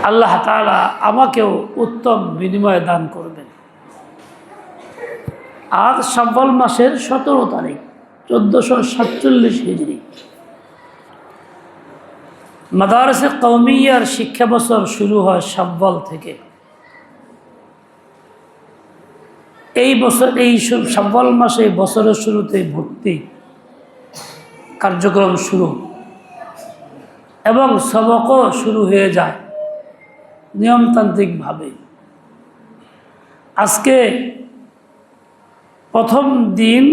আল্লাহ তাআলা আমাকেও উত্তম বিনিময় দান করবেন। আজ শাওয়াল মাসের 17 তারিখ 1447 হিজরি। মাদারিসে কওমিয়ার শিক্ষা বছর শুরু হয় শাওয়াল থেকে। এই শাওয়াল মাসে বছরের শুরুতে ভর্তি কার্যক্রম শুরু এবং সবকও শুরু হয়ে যায় নিয়মতান্ত্রিকভাবে। আজকে প্রথম দিন,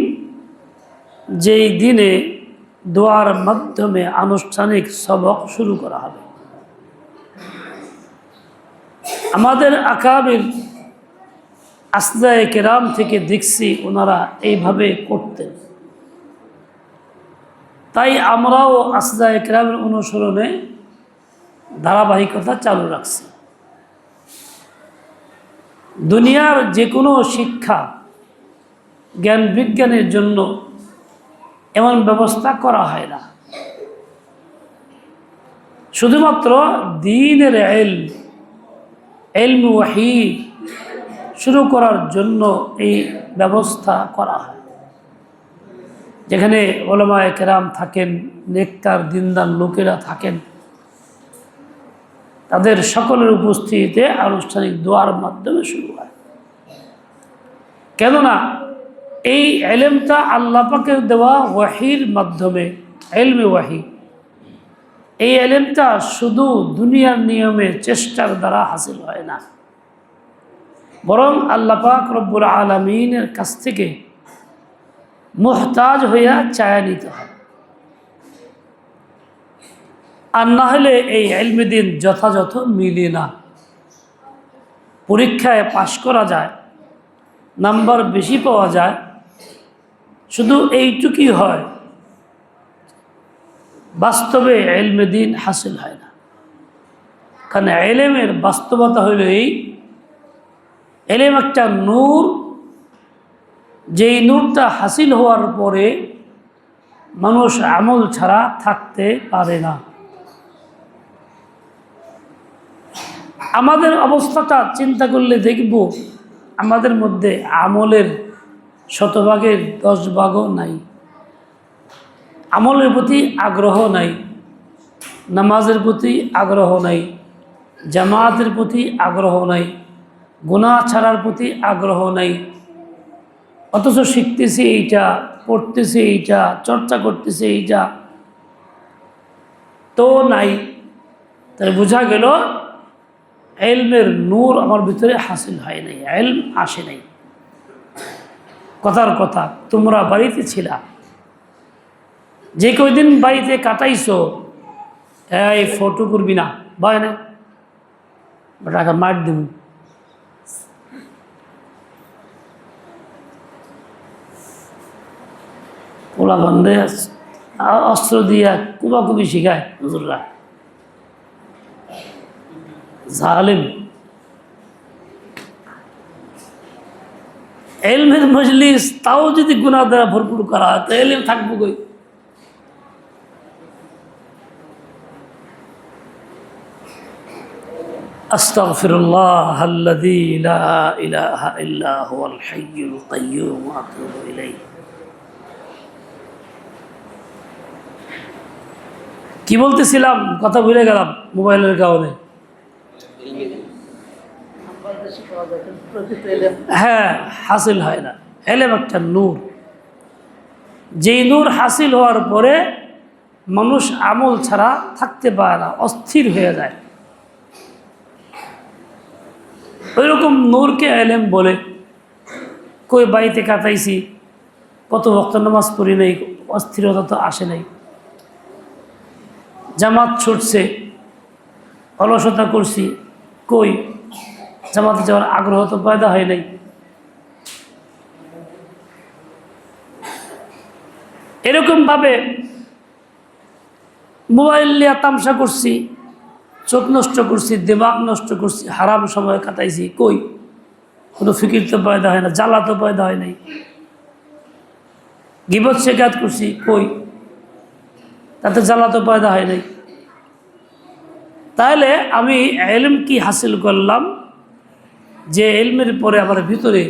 যেই দিনে দোয়ার মাধ্যমে আনুষ্ঠানিক সবক শুরু করা হবে। আমাদের আকাবির আসদায়ে কেরাম থেকে দেখছি ওনারা এইভাবে করতেন, তাই আমরাও আসদায়ে কেরামের অনুসরণে ধারাবাহিকতা চালু রাখছি। দুনিয়ার যে কোনো শিক্ষা জ্ঞান বিজ্ঞানের জন্য এমন ব্যবস্থা করা হয় না, শুধুমাত্র দ্বীনের ইলম ওয়াহী শুরু করার জন্য এই ব্যবস্থা করা হয়, যেখানে উলামায়ে কেরাম থাকেন, নেককার দিনদার লোকেরা থাকেন, তাদের সকলের উপস্থিতিতে আনুষ্ঠানিক দোয়ার মাধ্যমে শুরু হয়। কেননা এই ইলমটা আল্লাহ পাকের দেওয়া ওয়াহির মাধ্যমে, ইলমে ওয়াহী, এই ইলমটা শুধু দুনিয়ার নিয়মে চেষ্টার দ্বারা হাসিল হয় না, বরং আল্লাহ পাক রব্বুল আলামিনের কাছ থেকে মুহতাজ হইয়া চায়া নিতে হয়। আর না হলে এই ইলমে দ্বীন যথাযথ মিলে না। পরীক্ষায় পাশ করা যায়, নাম্বার বেশি পাওয়া যায়, শুধু এইটুকুই হয়, বাস্তবে ইলমে দ্বীন হাসিল হয় না। কারণ ইলমের বাস্তবতা হইল এই, ইলম একটা নূর, যেই নূরটা হাসিল হওয়ার পরে মানুষ আমল ছাড়া থাকতে পারে না। আমাদের অবস্থাটা চিন্তা করলে দেখব, আমাদের মধ্যে আমলের 100 ভাগের 10 ভাগও নাই, আমলের প্রতি আগ্রহ নাই, নামাজের প্রতি আগ্রহ নাই, জামাতের প্রতি আগ্রহ নাই, গুনাহ ছাড়ার প্রতি আগ্রহ নাই, অথচ শিখতেছি এইটা, পড়তেছি এইটা, চর্চা করতেছি এইটা তো নাই। তাহলে বোঝা গেল ইলমের নূর আমার ভিতরে হাসিল হয় নাই, ইলম আসে নাই। কথার কথা, তোমরা বাড়িতে ছিলা, যে কয়দিন বাড়িতে কাটাইছো, এই ফটো করবি না, ভয় না, টাকা মার দিব, পোলা বন্ধে অস্ত্র দিয়া কুবাকুবি শিখায় হুজুররা, জালিম। ইলমের মজলিস, তাও যদি গুনাহ দ্বারা ভরপুর করা হয়, তো ইলম থাকবো কই? আস্তাগফিরুল্লাহ আল্লাযী লা ইলাহা ইল্লা হুয়াল হাইয়ুল কাইয়্যুম ওয়া আতুবু ইলাইহি। কি বলতেছিলাম, কথা ভুলে গেলাম মোবাইলের কারণে। হ্যাঁ, হাসিল হয় না। ইলম একটা নূর, যেই নূর হাসিল হওয়ার পরে মানুষ আমল ছাড়া থাকতে পারে না, অস্থির হয়ে যায়। ওইরকম নূরকে ইলম বলে। কই বাড়িতে কাটাইছি, কত ওয়াক্ত নামাজ পড়ি নাই, অস্থিরতা তো আসে নাই। জামাত ছুটছে, অলসতা করছি, কই জামাতে যাওয়ার আগ্রহ তো পয়দা হয় নাই। এরকমভাবে মোবাইল নিয়ে তামসা করছি, চোখ নষ্ট করছি, দিমাগ নষ্ট করছি, হারাম সময় কাটাইছি, কই কোনো ফিকির তো পয়দা হয় না, জ্বালা তো পয়দা হয় নাই। গীবত শিকায়ত করছি, কই তাতে জ্বালা তো পয়দা হয় নাই। তাহলে আমি ইলম কি হাসিল করলাম, যে ইলমের পরে আমার ভিতরে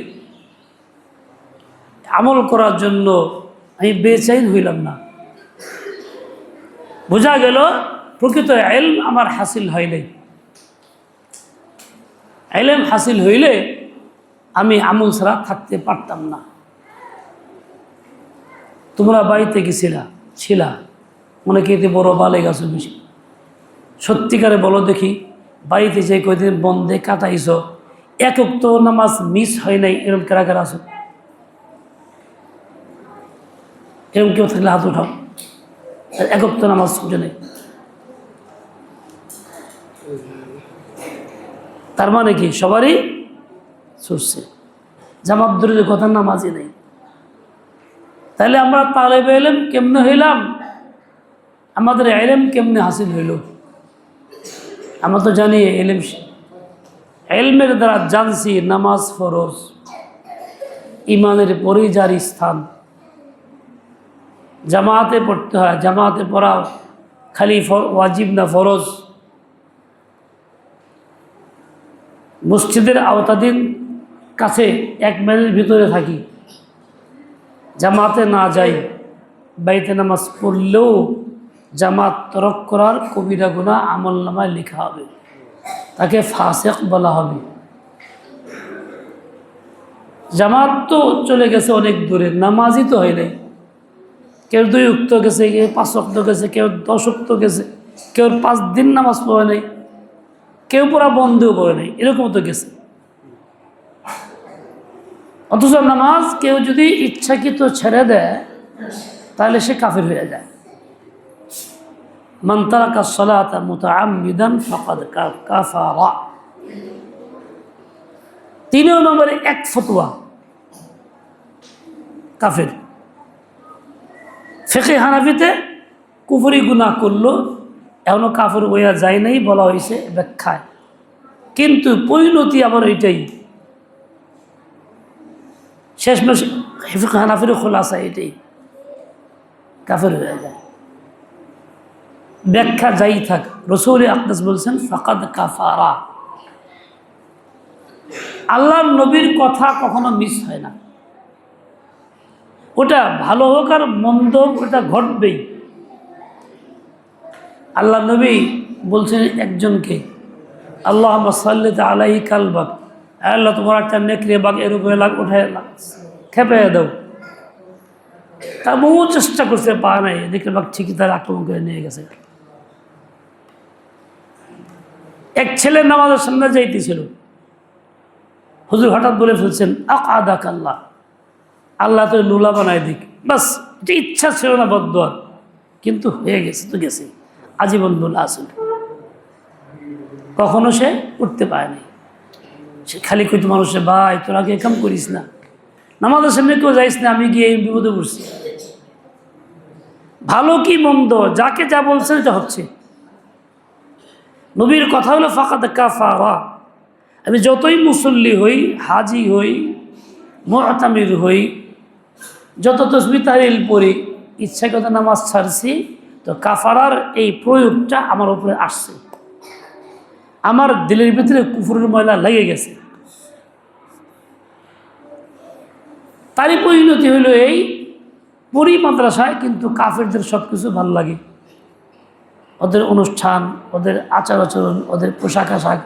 আমল করার জন্য আমি বেচैन হইলাম না। বোঝা গেল প্রকৃত ইলম আমার হাসিল হয় নাই। ইলম হাসিল হইলে আমি আমল ছাড়া থাকতে পারতাম না। তোমরা বাড়িতে ছিলা অনেকে এতে বড় বালেগ আছো বেশি, সত্যিকারে বলো দেখি, বাড়িতে যে কয়দিন বন্ধে কাটাইছ, এক ওয়াক্ত নামাজ মিস হয় নাই, এরকম কারা কারা আছো? এরকম কেউ থাকলে হাত উঠাও। এক ওয়াক্ত নামাজ ছুটে নেই, তার মানে কি সবারই ছুটছে। জামাত দূরের কথা, নামাজই নেই। তাহলে আমরা তালেবে ইলম কেমনে হইলাম? আমাদের ইলম কেমনে হাসিল হইল? আমরা তো জানি ইলমের দ্বারা জানছি নামাজ ফরজ, ইমানের পরেই যার স্থান, জামাতে পড়তে হয়, জামাতে পড়া খালি ওয়াজিব না, ফরজ। মসজিদের আওতাধীন কাছে 1 মাইলের ভিতরে থাকি, জামাতে না যাই, বাড়িতে নামাজ পড়লেও জামাত তরক করার কবিরা গুনাহ আমলনামায় লেখা হবে, তাকে ফাসিক বলা হবে। জামাত তো চলে গেছে অনেক দূরে, নামাজই তো হয় নাই। কেউ 2 ওয়াক্ত গেছে, কেউ 5 ওয়াক্ত গেছে, কেউ 10 ওয়াক্ত গেছে, কেউ 5 দিন নামাজ পড়ে নাই, কেউ পুরা বন্ধও করে নাই, এরকম তো গেছে। অথচ নামাজ কেউ যদি ইচ্ছাকৃত ছেড়ে দেয় তাহলে সে কাফির হয়ে যায়। মান তারাকা সালাতা মুতাআম্মিদান ফাকাদ কাফারা। 3 নম্বরে 1 ফতোয়া কাফির। ফিকহে হানাফিতে কুফরি গুনাহ করলো, এখনো কাফির হইয়া যায় নাই বলা হয়েছে ব্যাখ্যায়, কিন্তু পরিণতি আবার এইটাই। শেষমেশ ফিকহে হানাফির খোলাসা এটাই, কাফির হয়ে যায়। ব্যাখ্যা যাই থাক, রাসূল আকদাস বলছেন ফাকাদ কাফারা। আল্লাহর নবীর কথা কখনো মিস হয় না, ওটা ভালো হোক আর মন্দ ওটা ঘটবেই। আল্লাহ নবী বলছেন একজনকে, আল্লাহুম্মা সাল্লি আলাইহি কালবাক, আল্লাহ তোমার একটা নেকড়ে বাঘ এর উপরে উঠায় খেপে দাও। তা বহু চেষ্টা করছে, পা নাই, নেকড়ে বাঘ ঠিকই তার আক্রমণ করে নিয়ে গেছে। এক ছেলে নামাজের সামনে যাইতেছিল, হুজুর হঠাৎ বলে ফেলছেন আকাদাক আল্লাহ, আল্লাহ তো লুলা বানায় দিক। বাস এটা ইচ্ছা ছিল না বদদোয়ার, কিন্তু হয়ে গেছে তো গেছে, আজীবন লুলা আসল। কখনো সে উঠতে পারেনি। সে খালি কইতো মানুষে, ভাই তোরা কি কাম করিস না, নামাজের সামনে কেউ যাইস না, আমি গিয়ে এই বিপদে পড়ছি। ভালো কি মন্দ যাকে যা বলছে এটা হচ্ছে। নবীর কথা হলো ফাকাদ কাফারা। আমি যতই মুসল্লি হই, হাজি হই, মুতামির হই, যত তাসবিহ তাহলিল পড়ি, ইচ্ছাকৃত নামাজ ছাড়ছি, তো কাফারার এই প্রয়োগটা আমার উপরে আসছে, আমার দিলের ভিতরে কুফরের ময়লা লেগে গেছে। তারই পরিণতি হইল এই, পড়ি মাদ্রাসায় কিন্তু কাফেরদের সব কিছু ভাল লাগে, ওদের অনুষ্ঠান, ওদের আচার আচরণ, ওদের পোশাক আশাক,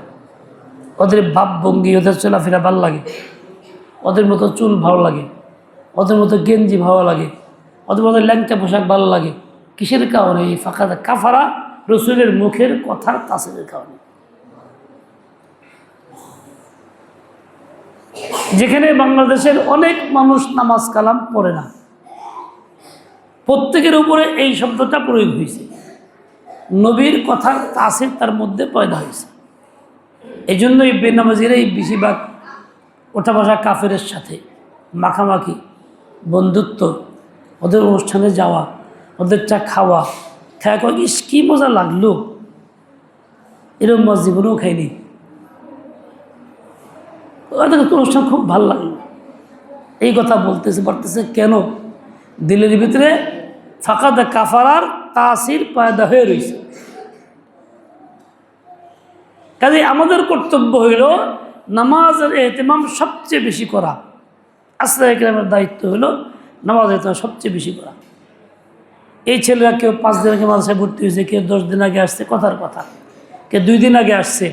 ওদের ভাবভঙ্গি, ওদের চলাফেরা ভালো লাগে, ওদের মতো চুল ভালো লাগে, ওদের মতো গেঞ্জি ভালো লাগে, ওদের মতো ল্যাংটা পোশাক ভালো লাগে। কিসের কারণে? এই ফাকাদ কাফারা, রসুলের মুখের কথার তাসিরের কারণে। যেখানে বাংলাদেশের অনেক মানুষ নামাজ কালাম পড়ে না, প্রত্যেকের উপরে এই শব্দটা প্রয়োগ হয়েছে, নবীর কথার তাসির তার মধ্যে পয়দা হয়েছে। এই জন্যই বেনামাজিরাই বেশিরভাগ ওঠা বসা কাফেরের সাথে মাখামাখি, বন্ধুত্ব, ওদের অনুষ্ঠানে যাওয়া, ওদের চা খাওয়া, খাওয়া কয় ইস কী মজা লাগলো, এরকম মজ জীবনেও খাইনি, ওদের অনুষ্ঠান খুব ভালো লাগলো, এই কথা বলতেছে পারতেছে। কেন? দিলের ভিতরে ফাকাদ কাফারার তাসির পয়দা হয়ে রয়েছে। কাজে আমাদের কর্তব্য হইল নামাজের এহতেমাম সবচেয়ে বেশি করা। আসলে একরামের দায়িত্ব হলো নামাজের এহতেমাম সবচেয়ে বেশি করা। এই ছেলেরা কেউ 5 দিন আগে মাদ্রাসায় ভর্তি হয়েছে, কেউ 10 দিন আগে আসছে, কথার কথা, কেউ 2 দিন আগে আসছে।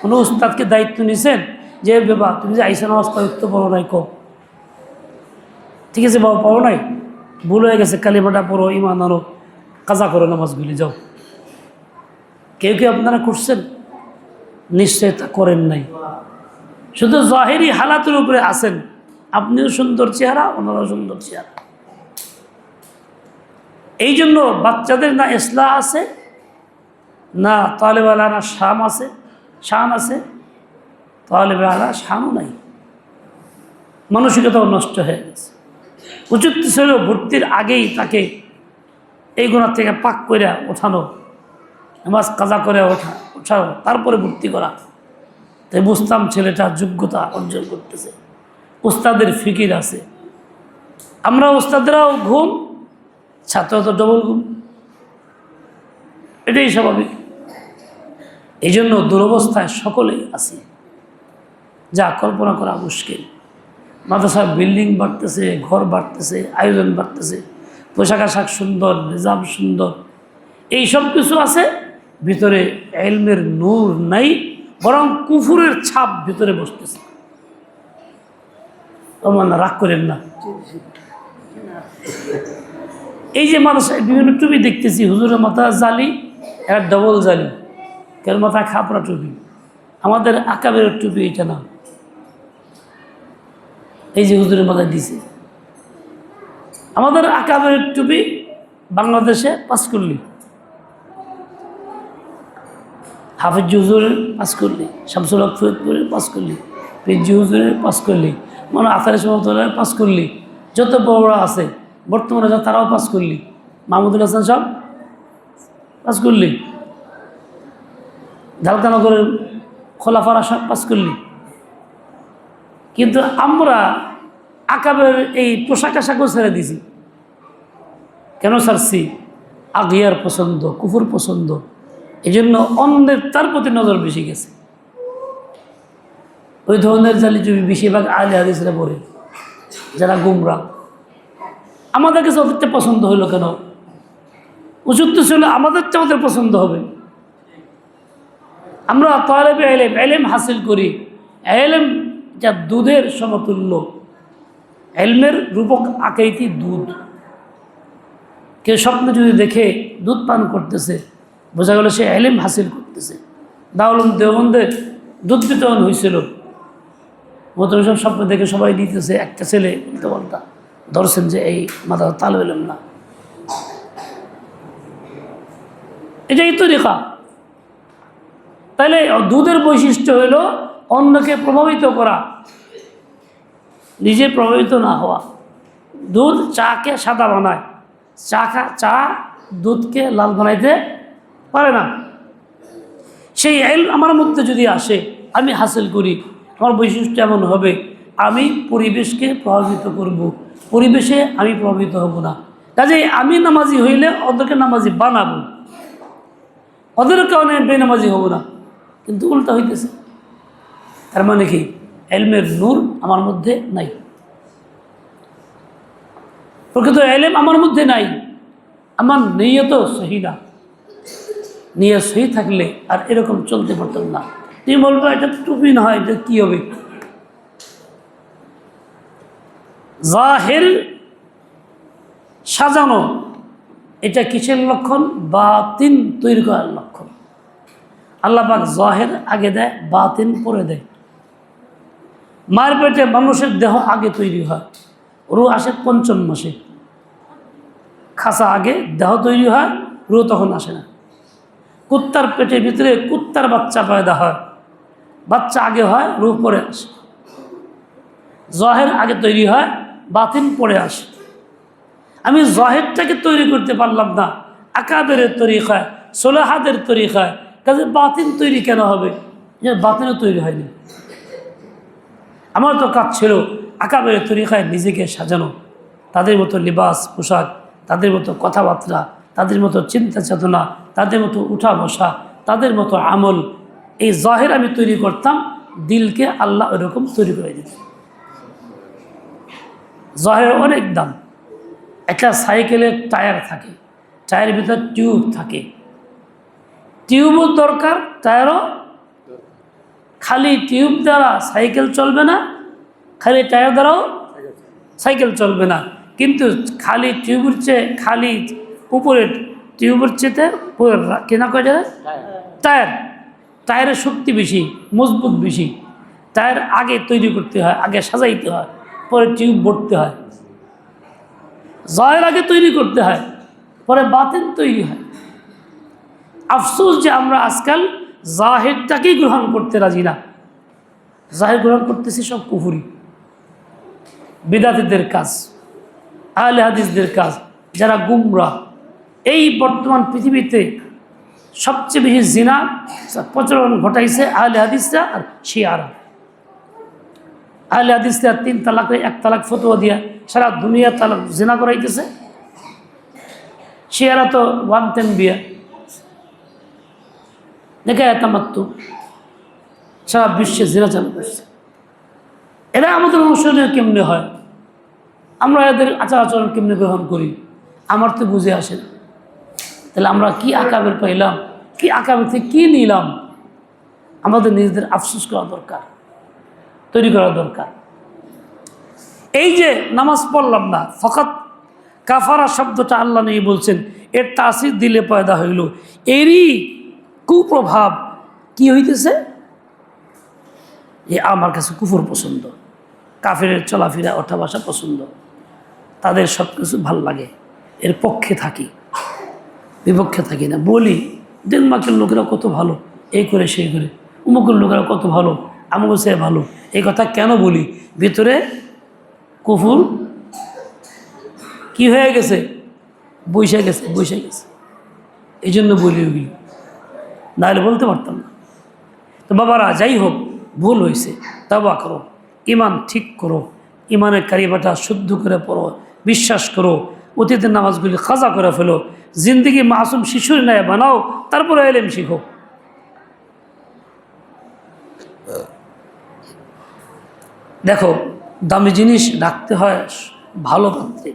কোনো উস্তাদকে দায়িত্ব নিছেন যে বাবা তুমি যে আইসা নামাজ পড়তে পড়ো নাই, কো ঠিক আছে বাবা পড়ো নাই, ভুল হয়ে গেছে, কালিমাটা পড়ো, ইমান আনো, কাজা করো নামাজগুলি, যাও। কেউ কেউ আপনারা করছেন? নিশ্চয় তা করেন নাই। শুধু জাহেরি হালাতের উপরে আছেন। আপনিও সুন্দর চেহারা, ওনারাও সুন্দর চেহারা। এই জন্য বাচ্চাদের না ইসলাহ আছে, না তালেব আলানা শান আছে, তালেব আলা শানও নাই, মানসিকতাও নষ্ট হয়ে গেছে। উচিত ছিল ভর্তির আগেই তাকে এই গুণার থেকে পাক করে ওঠানো, নামাজ কাজা করে ওঠানো, তারপরে ভর্তি করা। তাই বুঝতাম ছেলেটা যোগ্যতা অর্জন করতেছে, উস্তাদের ফিকির আছে। আমরা উস্তাদরাও ঘুম, ছাত্র তো ডবল ঘুম, এটাই স্বাভাবিক। এই জন্য দুরবস্থায় সকলেই আছি, যা কল্পনা করা মুশকিল। মাদ্রাসার বিল্ডিং বাড়তেছে, ঘর বাড়তেছে, আয়োজন বাড়তেছে, পোশাক আশাক সুন্দর, নিজাম সুন্দর, এই সব কিছু আছে, ভিতরে ইলমের নূর নাই, বরং কুফুরের ছাপ ভিতরে বসতেছে। তোমার রাগ করেন না। এই যে মাদ্রাসায় বিভিন্ন টুপি দেখতেছি, হুজুরের মাথা জালি, একটা ডবল জালি, কেন মাথায় খাপড়া টুপি। আমাদের আকাবের টুপি এটা না, এই যে হুজুরের মাথায় দিছে। আমাদের আকাবের টুপি বাংলাদেশে 5 করলি, হাফিজ হুজুরের 5 করলি, শামসুল হক ফরিদপুরের 5 করলি, পিজি হুজুরের 5 করলি, মানে আথারি সমতলের 5 করলি, যত বড় আছে বর্তমানে যা তারাও 5 করলি, মাহমুদুল হাসান সব 5 করলি, ঝালকানগরের খোলাফারা সব 5 করলি। কিন্তু আমরা আকাবের এই পোশাক আশাকও ছেড়ে দিছি। কেন ছাড়ছি? আগিয়ার পছন্দ, কুফুর পছন্দ, এই জন্য অন্যের তার প্রতি নজর বেশি গেছে। ওই ধরনের জালি টুপি বেশিরভাগ আহলে হাদিসরা পড়ে, যারা গুমরা। আমাদের কাছে ওদেরটা পছন্দ হলো কেন? উচিত ছিল আমাদেরটা ওদের পছন্দ হবে। আমরা তালেবে ইলম, ইলম হাসিল করি, ইলম যা দুধের সমতুল্য। ইলমের রূপক আকৃতি দুধ। কেউ স্বপ্নে যদি দেখে দুধ পান করতেছে, বোঝা গেল সে ইলম হাসিল করতেছে। দারুল উলুম দেওবন্দের দুধ বিতরণ হয়েছিল, মোহতামিম সাহেব স্বপ্নে দেখে সবাই নিতেছে, একটা ছেলে বলতে বলতা ধরছেন যে এই মাদ্রাসা তালেবে ইলম না, এটাই তরিকা। তাইলে দুধের বৈশিষ্ট্য হইল অন্যকে প্রভাবিত করা, নিজে প্রভাবিত না হওয়া। দুধ চাকে সাদা বানায়, চা দুধকে লাল বানাইতে পারে না। সেই ইলম আমার মধ্যে যদি আসে, আমি হাসিল করি, আমার বৈশিষ্ট্য এমন হবে, আমি পরিবেশকে প্রভাবিত করব, পরিবেশে আমি প্রভাবিত হব না। কাজেই আমি নামাজি হইলে ওদেরকে নামাজি বানাবো, ওদের কারণে বেনামাজি হব না। কিন্তু উল্টা হইতেছে। তার মানে কি? ইলমের নূর আমার মধ্যে নাই, প্রকৃত ইলম আমার মধ্যে নাই। আমার নিয়ত সহি না। নিয়ত সহি থাকলে আর এরকম চলতে পারতাম না। তুমি বলবো এটা টুপি না হয়, এটা কী হবে? জাহের সাজানো এটা কিসের লক্ষণ? বাতিন তৈরি করার লক্ষণ। আল্লাহ পাক জাহের আগে দেয়, বাতিন পরে দেয়। মায়ের পেটে মানুষের দেহ আগে তৈরি হয়, রূহ আসে ৫ম মাসে। খাসা আগে, দেহ তৈরি হয়, রূহ তখন আসে না। কুত্তার পেটের ভিতরে কুত্তার বাচ্চা পয়দা হয়, বাচ্চা আগে হয়, রূহ পরে আসে। জাহের আগে তৈরি হয়, বাতিন পরে আসে। আমি জাহেরটাকে তৈরি করতে পারলাম না আকাবের তরিকায়, সোলাহাদের তরিকায়, কাজে বাতিন তৈরি কেন হবে? বাতিনও তৈরি হয়নি। আমার তো কাজ ছিল আকাবের তরিকায় নিজেকে সাজানো, তাদের মতো লিবাস পোশাক, তাদের মতো কথাবার্তা, তাদের মতো চিন্তা চেতনা, তাদের মতো উঠা বসা, তাদের মতো আমল, এই জাহির আমি তৈরি করতাম, দিলকে আল্লাহ ওইরকম তৈরি করে দিত। জাহিরের অনেক দাম। একটা সাইকেলের টায়ার থাকে, টায়ারের ভিতর টিউব থাকে, টিউবও দরকার, টায়ারও। খালি টিউব দ্বারা সাইকেল চলবে না, খালি টায়ার দ্বারাও সাইকেল চলবে না। কিন্তু খালি টিউবের চেয়ে, খালি উপরে টিউবের চেয়ে উপরে কেনা করা যায় টায়ার। টায়ারের শক্তি বেশি, মজবুত বেশি। টায়ার আগে তৈরি করতে হয়, আগে সাজাইতে হয়, পরে টিউব ভরতে হয়। জাহির আগে তৈরি করতে হয়, পরে বাতিন তৈরি হয়। আফসোস যে আমরা আজকাল জাহিরটাকেই গ্রহণ করতে রাজি না। জাহির গ্রহণ করতেছি সব কুফরি, বিদাতীদের কাজ, আহলে হাদিসদের কাজ, যারা গুমরাহ। এই বর্তমান পৃথিবীতে সবচেয়ে বেশি জিনা প্রচলন ঘটাইছে আহলে হাদিসরা আর শিয়ারা। আহলে হাদিসরা 3 তালাকে 1 তালাক ফতোয়া দিয়া সারা দুনিয়া তালাক জিনা করাইতেছে। শিয়ারা তো 110 বিয়া দেখে তামাত্তু সারা বিশ্বে জিনা চালু করছে। এরা আমাদের অনুসরণীয় কেমনে হয়, আমরা এদের আচার আচরণ কেমনে গ্রহণ করি, আমার তো বুঝে আসে না। তাহলে আমরা কি আকাবের পাইলাম, কি আকাবের থেকে কী নিলাম? আমাদের নিজেদের আফসোস করা দরকার, তৈরি করা দরকার। এই যে নামাজ পড়লাম না, ফকাত কাফারা শব্দটা আল্লাহ নেই বলছেন, এর তাসির দিলে পয়দা হইল। এরই কুপ্রভাব কি হইতেছে? আমার কাছে কুফর পছন্দ, কাফেরের চলাফেরা ওঠা বসা পছন্দ, তাদের সব কিছু ভাল লাগে, এর পক্ষে থাকি, বিপক্ষে থাকি না। বলি ডেনমার্কের লোকেরা কত ভালো, এই করে সেই করে, অমুকের লোকেরা কত ভালো, আমাকে সে ভালো। এই কথা কেন বলি? ভিতরে কুফর কি হয়ে গেছে, বৈশা গেছে, বৈশা গেছে। এই জন্য বলি ওগুলি, নাহলে বলতে পারতাম না। তো বাবারা, যাই হোক, ভুল হয়েছে, তাওবা করো, ইমান ঠিক করো, ইমানের কারিবাটা শুদ্ধ করে পড়ো, বিশ্বাস করো, অতীতের নামাজগুলি খাজা করে ফেলো, জিন্দগি মাসুম শিশুর ন্যায় বানাও, তারপরে এলেম শিখো। দেখো, দামি জিনিস রাখতে হয় ভালো পাত্রে।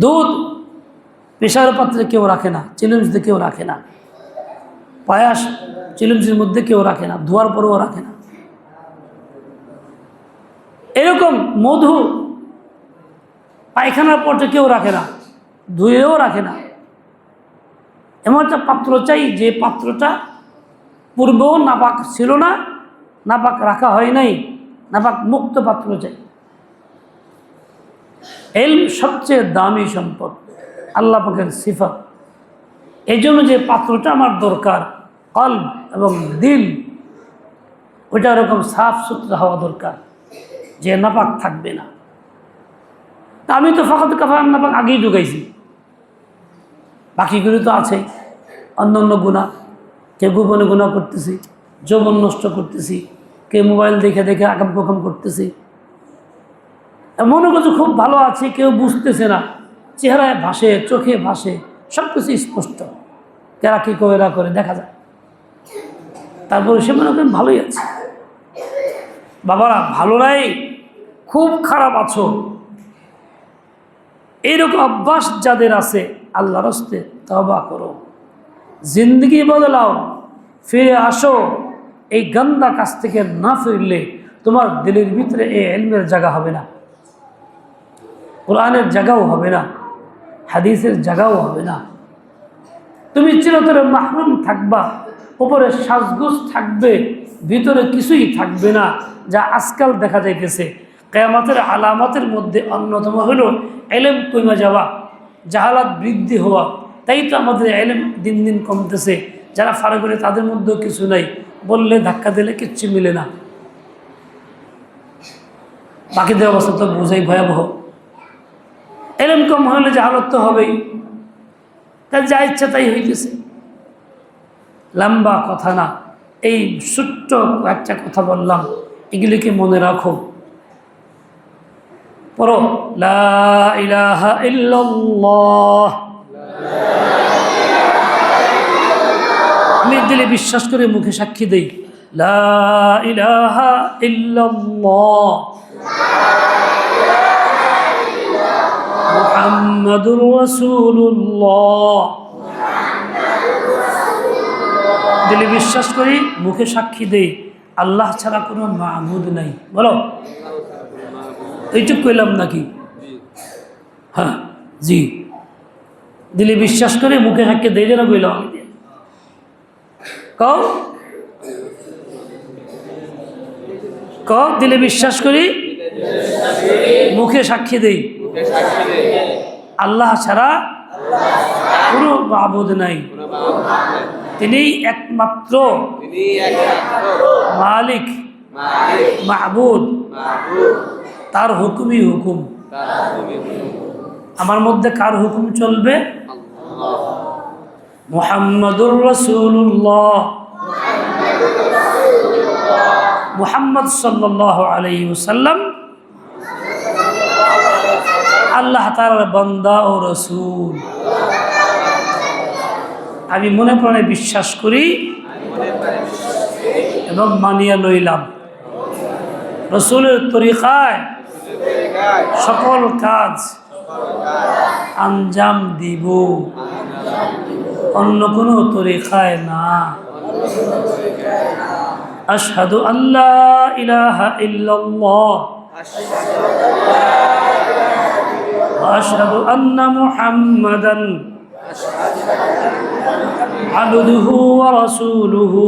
দুধ প্রেশারের পাত্রে কেউ রাখে না, চিলিমসে কেউ রাখে না। পায়াস চিলিমসের মধ্যে কেউ রাখে না, ধোয়ার পরেও রাখে না। এরকম মধু পায়খানার পথে কেউ রাখে না, ধুয়েও রাখে না। এমন একটা পাত্র চাই যে পাত্রটা পূর্বেও নাপাক ছিল না, নাপাক রাখা হয় নাই, নাপাক মুক্ত পাত্র চাই। ইলম সবচেয়ে দামি সম্পদ, আল্লাহ পাকের সিফাত। এই জন্য যে পাত্রটা আমার দরকার, কলব এবং দিল, ওইটা এরকম সাফ সুতরা হওয়া দরকার, যে নাপাক থাকবে না। তা আমি তো ফাকাত কাফার নাপাক আগেই ঢুকাইছি, বাকিগুলি তো আছে অন্য অন্য গুনাহ। কেউ গোপনে গুনাহ করতেছি, যৌবন নষ্ট করতেছি, কেউ মোবাইল দেখে দেখে আকাম কুকাম করতেছি। মনে করছে খুব ভালো আছে, কেউ বুঝতেছে না, চেহারায় ভাসে, চোখে ভাসে, সব কিছু স্পষ্ট, কেরা কী করেরা করে দেখা যায়। তারপরে সে মনে করেন ভালোই আছে। বাবারা, ভালো নাই, খুব খারাপ আছো, এইরকম অভ্যাস যাদের আছে, আল্লাহর রাস্তে তওবা করো, জিন্দগি বদলাও, ফিরে আসো। এই গন্দা কাজ থেকে না ফিরলে তোমার দিলের ভিতরে এই ইলমের জায়গা হবে না, কোরআনের জায়গাও হবে না, হাদিসের জায়গাও হবে না। তুমি চিরতরে মাহরুম থাকবা, উপরে সাজগোজ থাকবে, ভিতরে কিছুই থাকবে না। যা আজকাল দেখা যাইতেছে, কিয়ামতের আলামতের মধ্যে অন্যতম হলো ইলম কমে যাওয়া, জাহালাত বৃদ্ধি হওয়া। তাই তো আমাদের ইলম দিন দিন কমতেছে। যারা ফারাক করে তাদের মধ্যেও কিছু নাই, বললে ধাক্কা দিলে কিচ্ছু মিলে না। বাকিদের অবস্থা তো বোঝাই ভয়াবহ। ইলম কম হলে জাহালত তো হবেই, তাই যা ইচ্ছা তাই হইতেছে। লম্বা কথা না, এই ছোট্ট একটা কথা বললাম, এগুলিকে মনে রাখো। পড়ো লা ইলাহা ইল্লাল্লাহ আমি দিলে বিশ্বাস করে মুখে সাক্ষী দেই লা ইলাহা ইল্লাল্লাহ মুহাম্মাদুর রাসূলুল্লাহ। দিলে বিশ্বাস করি মুখে সাক্ষী দেই আল্লাহ ছাড়া কোনো মাবুদ নাই। বলো এইটুক কইলাম নাকি? হ্যাঁ জি, দিলে বিশ্বাস করে মুখে সাক্ষী দেই যেন কইলাম আমি দিয়ে কও কও দিলে বিশ্বাস করি মুখে সাক্ষী দেই আল্লাহ ছাড়া কোনো মাবুদ নাই, তিনি একমাত্র মালিক মাহবুদ, তার হুকুমই হুকুম। আমার মধ্যে কার হুকুম চলবে? মুহাম্মাদুর রাসূলুল্লাহ, মুহাম্মদ সাল্লাল্লাহু আলাইহি ওয়াসাল্লাম আল্লাহ তাআলার বান্দা ও রাসূল। আমি মনে প্রাণে বিশ্বাস করি এবং মানিয়া লইলাম রাসূলের তরিকায় সকল কাজ আঞ্জাম দিব, অন্য কোনো তরিকায় না। আশহাদু আল্লা ইলাহা ইল্লাল্লাহ ওয়া আশহাদু আন্না মুহাম্মাদান আবদুহু ওয়া রাসূলুহু।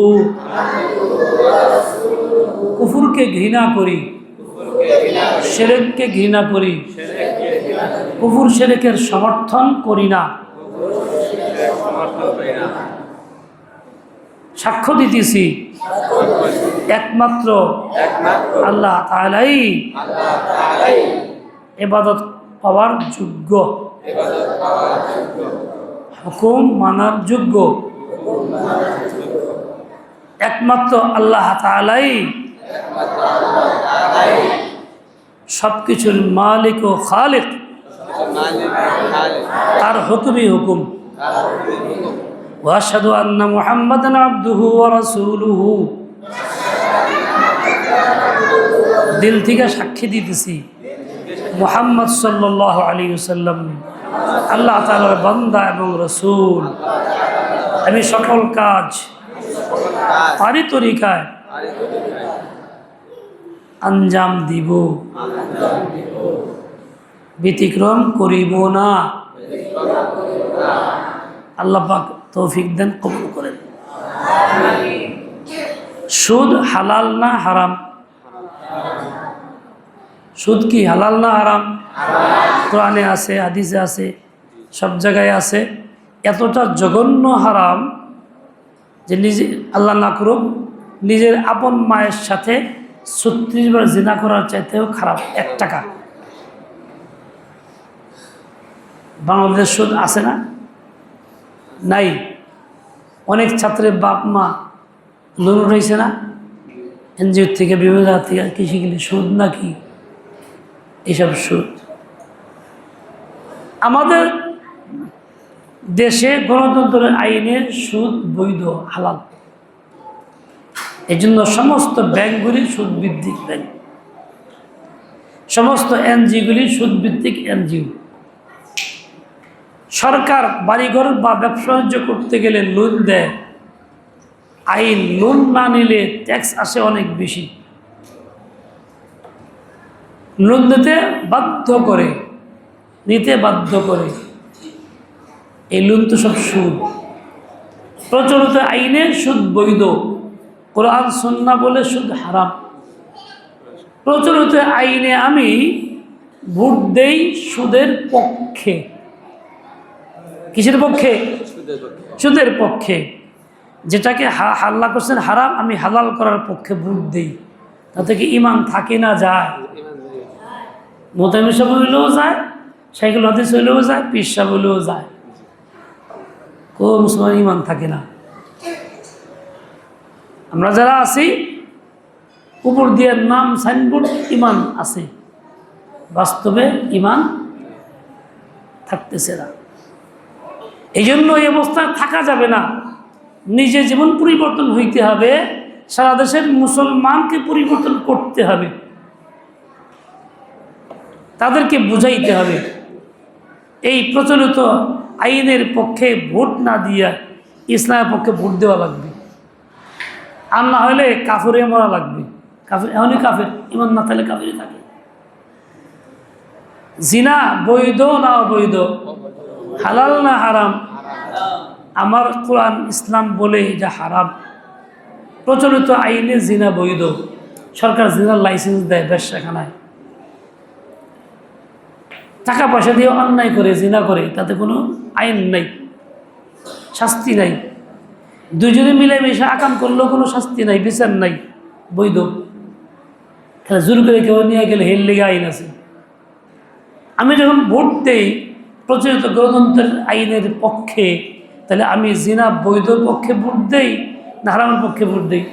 কুফরকে ঘৃণা করি, শিরককে ঘৃণা করি, কুফর শিরকের সমর্থন করি না। সাক্ষ্য দিতেছি একমাত্র আল্লাহ তাআলাই ইবাদত পাওয়ার যোগ্য, হুকুম মানার যোগ্য। একমাত্র আল্লাহ তাআলাই সবকিছুর মালিক ও খালিক, তার হুকুমই হুকুম। ওয়া আশহাদু আন্না মুহাম্মাদান আবদুহু ওয়া রাসূলুহু। দিল থেকে সাক্ষী দিতেছি মুহাম্মদ সাল্লাল্লাহু আলাইহি ওয়াসাল্লাম আল্লাহ তাআলার বান্দা এবং রাসূল। আমি সকল কাজ তারই তরিকায় আঞ্জাম দিব, ব্যতিক্রম করিব না। আল্লাহ পাক তৌফিক দেন, কবুল করেন। সুদ হালাল না হারাম? সুদ কি হালাল না হারাম? কোরআনে আছে, হাদিসে আছে, সব জায়গায় আছে। এতটা জঘন্য হারাম যে নিজে আল্লাহ না করুক নিজের আপন মায়ের সাথে 36 বার জিনা করার চাইতেও খারাপ। 1 টাকা। বাংলাদেশ সুদ আছে না? নাই। অনেক ছাত্রের বাপ মা লোন উঠাইছে না এনজিও থেকে, বিভিন্ন জায়গা থেকে। কৃষি গেলে সুদ নাকি? এইসব সুদ। আমাদের দেশে গণতন্ত্রের আইনে সুদ বৈধ, হালাল। এই জন্য সমস্ত ব্যাংকগুলি সুদ ভিত্তিক ব্যাংক, সমস্ত এনজিওগুলি সুদ ভিত্তিক এনজিও। সরকার বাড়িঘর বা ব্যবসা বাণিজ্য করতে গেলে লোন দেয়, আইন লোন না নিলে ট্যাক্স আসে অনেক বেশি, লোন দিতে বাধ্য করে, নিতে বাধ্য করে। এই লোন তো সব সুদ। প্রচলিত আইনে সুদ বৈধ, কোরআন সুন্নাহ বলে সুদ হারাম। প্রচলিত আইনে আমি ভোট দেই সুদের পক্ষে। কিসের পক্ষে? সুদের পক্ষে। যেটাকে আল্লাহ করছেন হারাম, আমি হালাল করার পক্ষে ভোট দেই। তাতে কি ইমান থাকে না যায়? মোতামির সাহেব হইলেও যায়, শাইখুল হাদিস হইলেও যায়, পীর সাহেব হইলেও যায়। কোন মুসলমান ইমান থাকে না। আমরা যারা আছি উপর দিয়ে নাম সাইনবোর্ড ইমান আছে, বাস্তবে ইমান থাকতেছে না। এই জন্য এই অবস্থায় থাকা যাবে না। নিজে যেমন পরিবর্তন হইতে হবে, সারা দেশের মুসলমানকে পরিবর্তন করতে হবে, তাদেরকে বুঝাইতে হবে। এই প্রচলিত আইনের পক্ষে ভোট না দিয়া ইসলামের পক্ষে ভোট দেওয়া লাগবে, আর না হলে কাফেরে মরা লাগবে। কাফের এমনই কাফের, ইমান না থাকলে কাফেরই থাকে। জিনা বৈধ না অবৈধ, হালাল না হারাম? আমার কোরআন ইসলাম বলে এটা হারাম। প্রচলিত আইনে জিনা বৈধ, সরকার জিনার লাইসেন্স দেয় ব্যবসাখানায়। টাকা পয়সা দিয়ে অন্যায় করে জিনা করে, তাতে কোনো আইন নাই, শাস্তি নাই। দুইজনে মিলেমিশে আকাম করলেও কোনো শাস্তি নাই, বিচার নাই, বৈধ। তাহলে জোর করে কেউ নিয়ে গেলে হেল লেগে আইন আছে। আমি যখন ভোট দেই প্রচলিত গণতন্ত্রের আইনের পক্ষে, তাহলে আমি জিনা বৈধ পক্ষে ভোট দেই না হারামের পক্ষে ভোট দেই?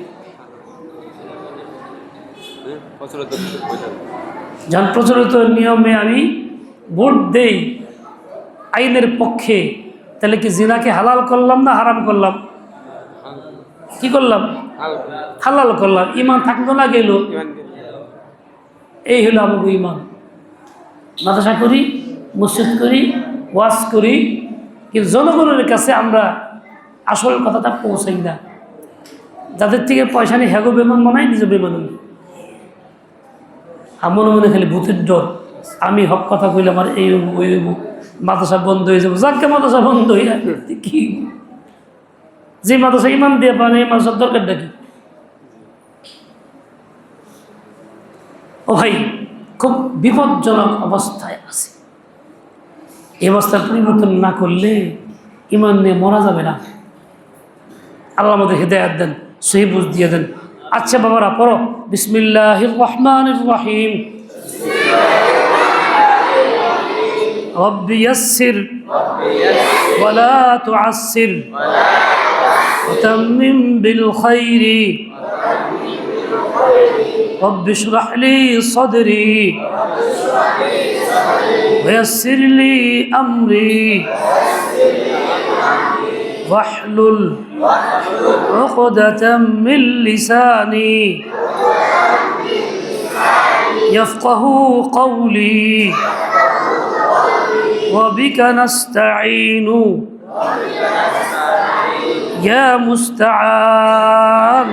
যখন প্রচলিত নিয়মে আমি ভোট দেই আইনের পক্ষে, তাহলে কি জিনাকে হালাল করলাম না হারাম করলাম? কি করলাম? হালাল করলাম। ইমান থাকলো না গেল? এই হলো আমাকে ইমান। মাদ্রাসা করি, মসজিদ করি, ওয়াজ করি, কিন্তু জনগণের কাছে আমরা আসল কথাটা পৌঁছাই না। যাদের থেকে পয়সা নিয়ে হ্যাগো বেমান বানাই, নিজে বেমান হই। আমার মনে খালি ভূতের ডর, আমি হক কথা কইলে আমার এই ওই মাদ্রাসা বন্ধ হয়ে যাবো। যাকে মাদ্রাসা বন্ধ হয়ে কি, যে মাদ্রাসা ইমান দিয়ে পারে এই মাদ্রাসার দরকারটা কি? ও ভাই, খুব বিপজ্জনক অবস্থায় আছে। এই অবস্থার পরিবর্তন না করলে ইমান নিয়ে মরা যাবে না। আল্লাহ আমাদের হিদায়াত দেন, সহি বুঝ দিয়ে দেন। আচ্ছা বাবারা, পড়ো বিসমিল্লাহির রহমানির রহিম। রব্বি ইয়াসসির ওয়ালা তুআসসির ওয়াতাম্মিম বিল খাইরি رب اشرح لي صدري ويسر لي أمري واحلل عقدة من لساني يفقه قولي وبك نستعين يا مستعان